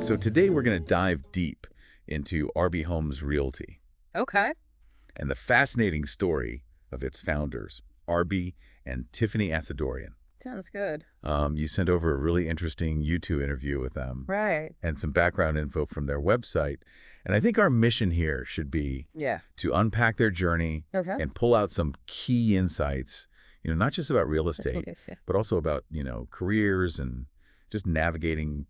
So today we're going to dive deep into Arbi Homes Realty Okay. and the fascinating story of its founders, Arbi and Tiffany Asadourian. Sounds good. You sent over a really interesting YouTube interview with them Right. and some background info from their website. And I think our mission here should be Yeah. to unpack their journey Okay. and pull out some key insights, not just about real estate, Okay. Yeah. but also about, careers and just navigating,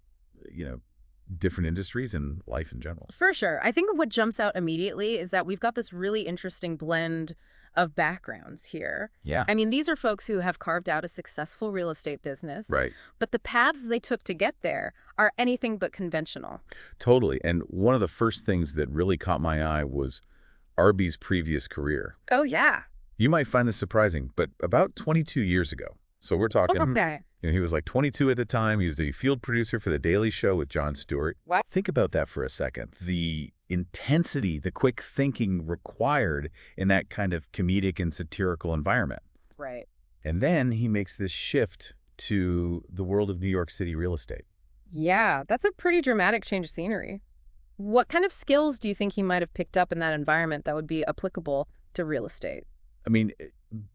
different industries and life in general. For sure. I think what jumps out immediately is that we've got this really interesting blend of backgrounds here. Yeah. I mean, these are folks who have carved out a successful real estate business, Right. but the paths they took to get there are anything but conventional. Totally. And one of the first things that really caught my eye was Arby's previous career. Oh, yeah. You might find this surprising, but about 22 years ago. So we're talking, Okay. he was like 22 at the time. He was the field producer for The Daily Show with Jon Stewart. Wow. Think about that for a second. The intensity, the quick thinking required in that kind of comedic and satirical environment. Right. And then he makes this shift to the world of New York City real estate. Yeah, that's a pretty dramatic change of scenery. What kind of skills do you think he might have picked up in that environment that would be applicable to real estate? I mean,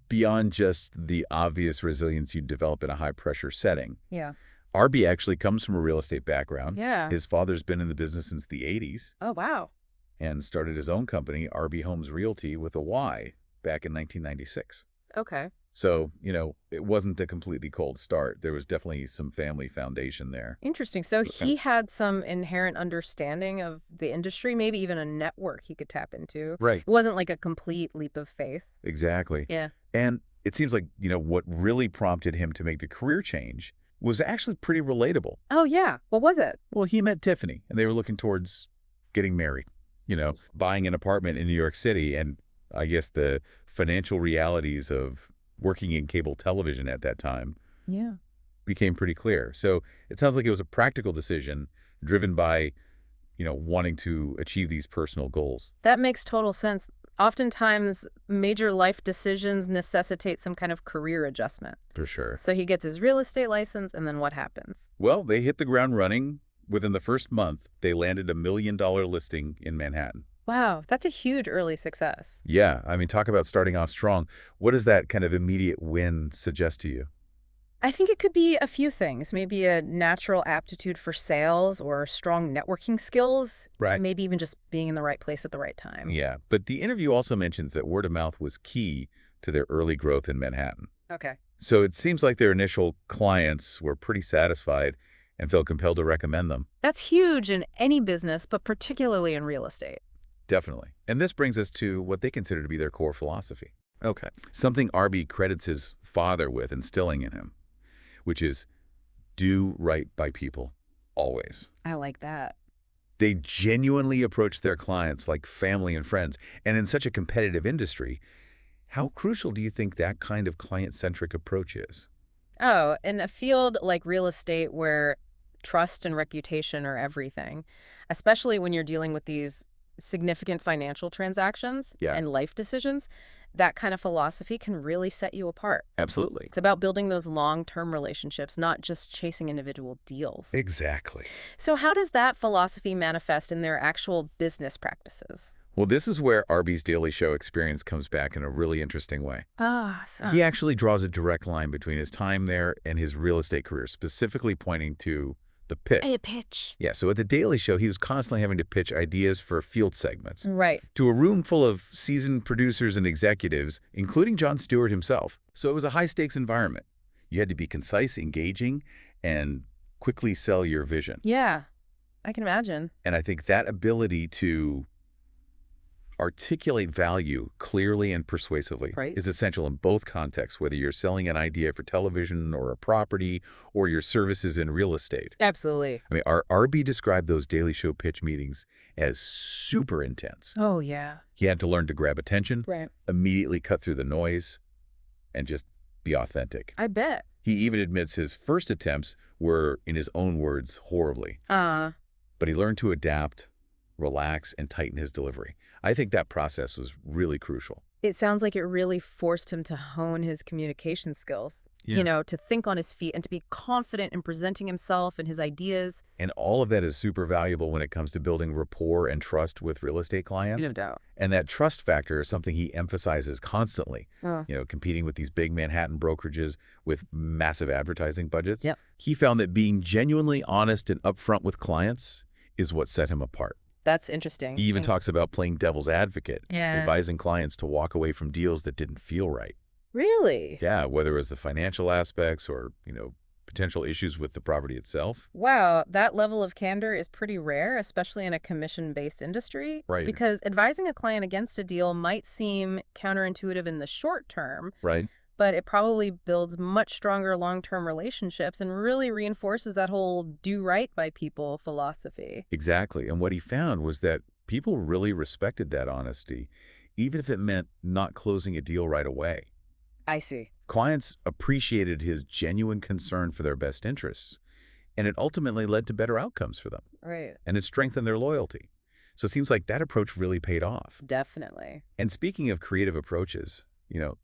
beyond just the obvious resilience you develop in a high-pressure setting, Yeah. Arbi actually comes from a real estate background. Yeah. His father's been in the business since the 80s Oh, wow. and started his own company, Arbi Homes Realty, with a Y, back in 1996. Okay. So, it wasn't a completely cold start. There was definitely some family foundation there. Interesting. So he had some inherent understanding of the industry, maybe even a network he could tap into. Right. It wasn't like a complete leap of faith. Exactly. Yeah. And it seems like, what really prompted him to make the career change was actually pretty relatable. Oh, yeah. What was it? Well, he met Tiffany, and they were looking towards getting married, buying an apartment in New York City. And I guess the financial realities of working in cable television at that time Yeah. became pretty clear. So it sounds like it was a practical decision driven by, wanting to achieve these personal goals. That makes total sense. Oftentimes, major life decisions necessitate some kind of career adjustment. For sure. So he gets his real estate license, and then what happens? Well, they hit the ground running. Within the first month, they landed $1 million listing in Manhattan. Wow, that's a huge early success. Yeah, I mean, talk about starting off strong. What does that kind of immediate win suggest to you? I think it could be a few things. Maybe a natural aptitude for sales or strong networking skills. Right. Maybe even just being in the right place at the right time. Yeah, but the interview also mentions that word of mouth was key to their early growth in Manhattan. Okay. So it seems like their initial clients were pretty satisfied and felt compelled to recommend them. That's huge in any business, but particularly in real estate. Definitely. And this brings us to what they consider to be their core philosophy. Okay. Something Arbi credits his father with instilling in him, which is do right by people, always. I like that. They genuinely approach their clients like family and friends. And in such a competitive industry, how crucial do you think that kind of client-centric approach is? Oh, in a field like real estate where trust and reputation are everything, especially when you're dealing with these significant financial transactions Yeah. and life decisions, that kind of philosophy can really set you apart. Absolutely. It's about building those long-term relationships, not just chasing individual deals. Exactly. So how does that philosophy manifest in their actual business practices? Well, this is where Arby's Daily Show experience comes back in a really interesting way. So He actually draws a direct line between his time there and his real estate career, specifically pointing to the pitch. a pitch. Yeah, so at The Daily Show, he was constantly having to pitch ideas for field segments Right. to a room full of seasoned producers and executives, including Jon Stewart himself. So it was a high-stakes environment. You had to be concise, engaging, and quickly sell your vision. Yeah, I can imagine. And I think that ability to articulate value clearly and persuasively Right. is essential in both contexts, whether you're selling an idea for television or a property or your services in real estate. Absolutely. I mean, Arby described those Daily Show pitch meetings as super intense. Oh, yeah. He had to learn to grab attention, Right. immediately cut through the noise, and just be authentic. I bet. He even admits his first attempts were, in his own words, horribly. But he learned to adapt, relax, and tighten his delivery. I think that process was really crucial. It sounds like it really forced him to hone his communication skills. Yeah. to think on his feet and to be confident in presenting himself and his ideas. And all of that is super valuable when it comes to building rapport and trust with real estate clients. No doubt. And that trust factor is something he emphasizes constantly, Oh, competing with these big Manhattan brokerages with massive advertising budgets. yep. He found that being genuinely honest and upfront with clients is what set him apart. That's interesting. He even talks about playing devil's advocate, Yeah. advising clients to walk away from deals that didn't feel right. Really? Yeah, whether it was the financial aspects or, potential issues with the property itself. Wow, that level of candor is pretty rare, especially in a commission-based industry. Right. Because advising a client against a deal might seem counterintuitive in the short term, Right. but it probably builds much stronger long-term relationships and really reinforces that whole do right by people philosophy. Exactly. And what he found was that people really respected that honesty, even if it meant not closing a deal right away. I see. Clients appreciated his genuine concern for their best interests, and it ultimately led to better outcomes for them, Right. and it strengthened their loyalty. So it seems like that approach really paid off. Definitely. And speaking of creative approaches,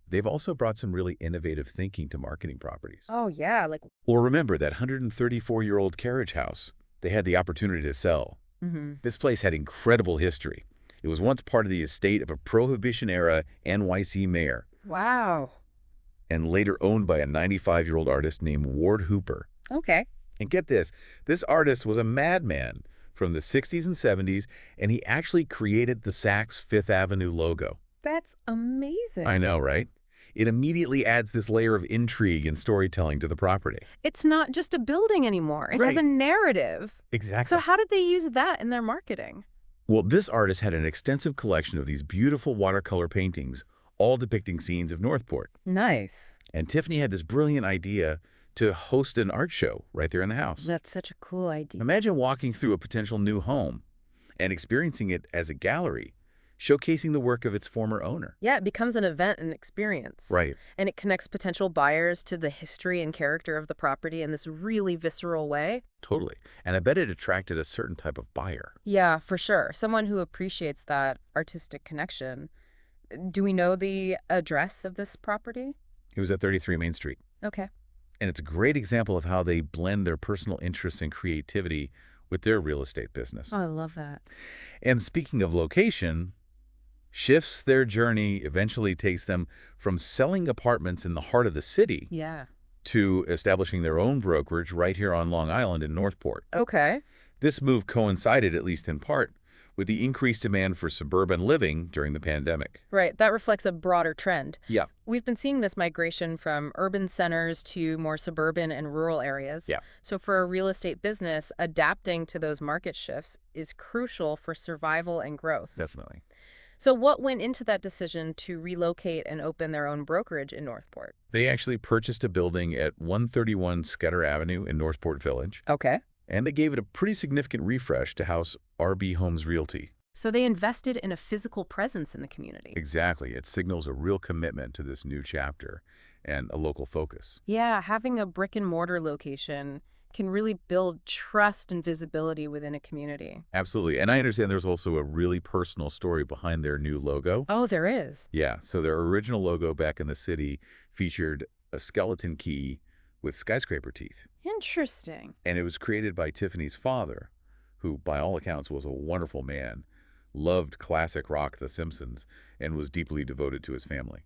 they've also brought some really innovative thinking to marketing properties. Oh, yeah. Well, remember that 134-year-old carriage house they had the opportunity to sell. This place had incredible history. It was once part of the estate of a Prohibition-era NYC mayor Wow. and later owned by a 95-year-old artist named Ward Hooper. Okay. And get this artist was a madman from the 60s and 70s, and he actually created the Saks Fifth Avenue logo. That's amazing. I know, right? It immediately adds this layer of intrigue and storytelling to the property. It's not just a building anymore. It has Right. a narrative. Exactly. So how did they use that in their marketing? Well, this artist had an extensive collection of these beautiful watercolor paintings, all depicting scenes of Northport. Nice. And Tiffany had this brilliant idea to host an art show right there in the house. That's such a cool idea. Imagine walking through a potential new home and experiencing it as a gallery, showcasing the work of its former owner. Yeah, it becomes an event and experience. Right. And it connects potential buyers to the history and character of the property in this really visceral way. Totally. And I bet it attracted a certain type of buyer. Yeah, for sure. Someone who appreciates that artistic connection. Do we know the address of this property? It was at 33 Main Street. Okay. And it's a great example of how they blend their personal interests and creativity with their real estate business. Oh, I love that. And speaking of location, shifts their journey eventually takes them from selling apartments in the heart of the city Yeah. to establishing their own brokerage right here on Long Island in Northport. Okay. This move coincided, at least in part, with the increased demand for suburban living during the pandemic. Right. That reflects a broader trend. Yeah. We've been seeing this migration from urban centers to more suburban and rural areas. Yeah. So for a real estate business, adapting to those market shifts is crucial for survival and growth. Definitely. So what went into that decision to relocate and open their own brokerage in Northport? They actually purchased a building at 131 Scudder Avenue in Northport Village, Okay. and they gave it a pretty significant refresh to house Arbi Homes Realty. So they invested in a physical presence in the community. Exactly. It signals a real commitment to this new chapter and a local focus. Yeah, having a brick and mortar location can really build trust and visibility within a community. Absolutely. And I understand there's also a really personal story behind their new logo. Oh, there is. Yeah. So their original logo back in the city featured a skeleton key with skyscraper teeth. Interesting. And it was created by Tiffany's father, who by all accounts was a wonderful man, loved classic rock The Simpsons, and was deeply devoted to his family.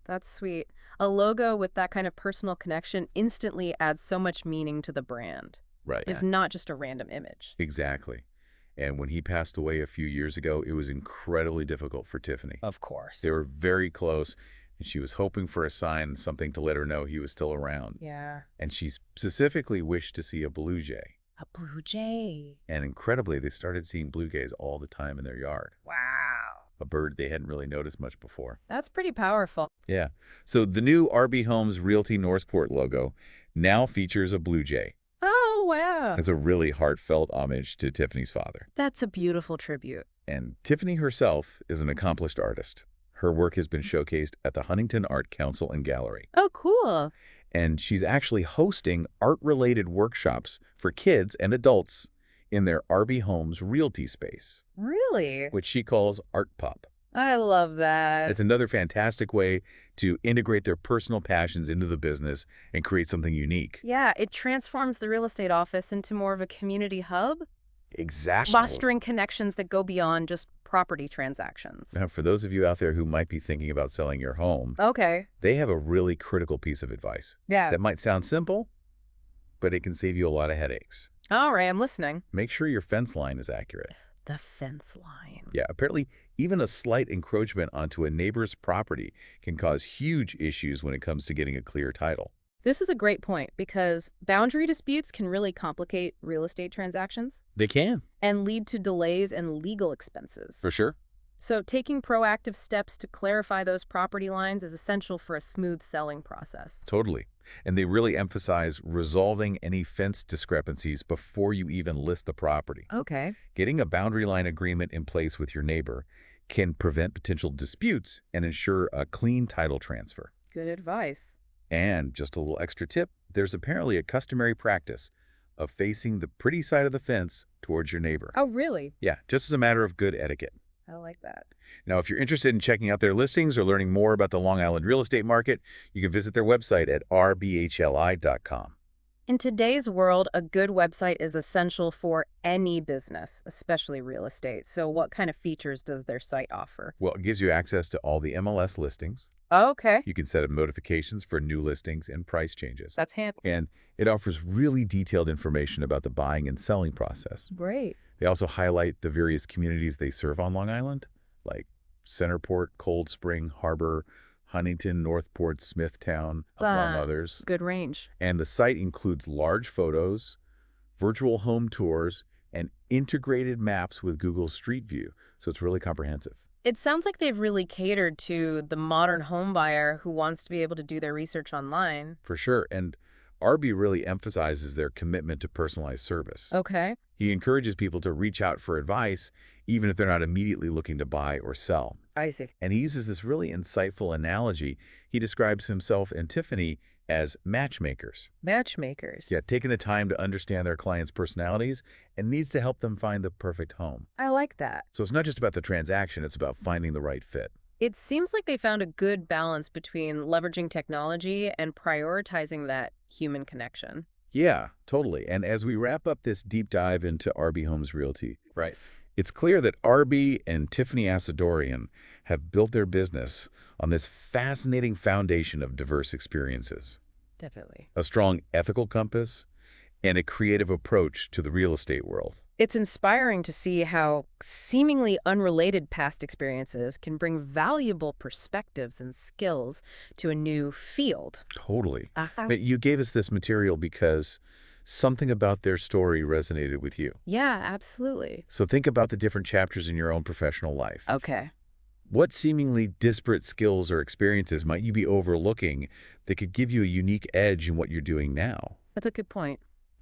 That's sweet. A logo with that kind of personal connection instantly adds so much meaning to the brand. Right. It's not just a random image. Exactly. And when he passed away a few years ago, it was incredibly difficult for Tiffany. Of course. They were very close, and she was hoping for a sign, something to let her know he was still around. Yeah. And she specifically wished to see a blue jay. A blue jay. And incredibly, they started seeing blue jays all the time in their yard, Wow. a bird they hadn't really noticed much before. That's pretty powerful. Yeah. So the new Arbi Homes Realty Northport logo now features a blue jay. Oh, wow. As a really heartfelt homage to Tiffany's father. That's a beautiful tribute. And Tiffany herself is an accomplished artist. Her work has been showcased at the Huntington Art Council and Gallery. Oh, cool. And she's actually hosting art-related workshops for kids and adults in their Arbi Homes Realty space, Really? which she calls Art Pop. I love that. It's another fantastic way to integrate their personal passions into the business and create something unique. Yeah, it transforms the real estate office into more of a community hub, Exactly. fostering connections that go beyond just property transactions. Now, for those of you out there who might be thinking about selling your home, Okay. they have a really critical piece of advice. Yeah. That might sound simple, but it can save you a lot of headaches. All right, I'm listening. Make sure your fence line is accurate. The fence line. Yeah, apparently even a slight encroachment onto a neighbor's property can cause huge issues when it comes to getting a clear title. This is a great point because boundary disputes can really complicate real estate transactions They can. and lead to delays and legal expenses. For sure. So taking proactive steps to clarify those property lines is essential for a smooth selling process. Totally. And they really emphasize resolving any fence discrepancies before you even list the property. Okay. Getting a boundary line agreement in place with your neighbor can prevent potential disputes and ensure a clean title transfer. Good advice. And just a little extra tip, there's apparently a customary practice of facing the pretty side of the fence towards your neighbor. Oh, really? Yeah, just as a matter of good etiquette. I like that. Now, if you're interested in checking out their listings or learning more about the Long Island real estate market, you can visit their website at rbhli.com. In today's world, a good website is essential for any business, especially real estate. So what kind of features does their site offer? Well, it gives you access to all the MLS listings. Okay. You can set up notifications for new listings and price changes. That's handy. And it offers really detailed information about the buying and selling process. Great. They also highlight the various communities they serve on Long Island, like Centerport, Cold Spring, Harbor, Huntington, Northport, Smithtown, among others. Good range. And the site includes large photos, virtual home tours, and integrated maps with Google Street View. So it's really comprehensive. It sounds like they've really catered to the modern home buyer who wants to be able to do their research online. For sure. And Arbi really emphasizes their commitment to personalized service. Okay. He encourages people to reach out for advice, even if they're not immediately looking to buy or sell. I see. And he uses this really insightful analogy. He describes himself and Tiffany as matchmakers. Matchmakers. Yeah, taking the time to understand their clients' personalities and needs to help them find the perfect home. I like that. So it's not just about the transaction, it's about finding the right fit. It seems like they found a good balance between leveraging technology and prioritizing that human connection. Yeah, totally. And as we wrap up this deep dive into Arbi Homes Realty, right, it's clear that Arbi and Tiffany Asadourian have built their business on this fascinating foundation of diverse experiences, Definitely. a strong ethical compass, and a creative approach to the real estate world. It's inspiring to see how seemingly unrelated past experiences can bring valuable perspectives and skills to a new field. Totally. But you gave us this material because something about their story resonated with you. Yeah, absolutely. So think about the different chapters in your own professional life. Okay. What seemingly disparate skills or experiences might you be overlooking that could give you a unique edge in what you're doing now? That's a good point.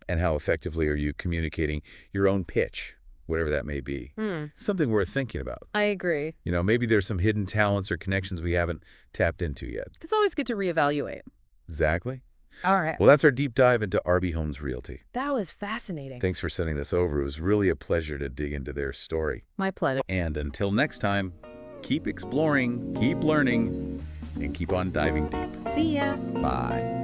And how effectively are you communicating your own pitch, whatever that may be? Something worth thinking about. I agree. You know, maybe there's some hidden talents or connections we haven't tapped into yet. It's always good to reevaluate. Exactly. All right. Well, that's our deep dive into Arbi Homes Realty. That was fascinating. Thanks for sending this over. It was really a pleasure to dig into their story. My pleasure. And until next time, keep exploring, keep learning, and keep on diving deep. See ya. Bye.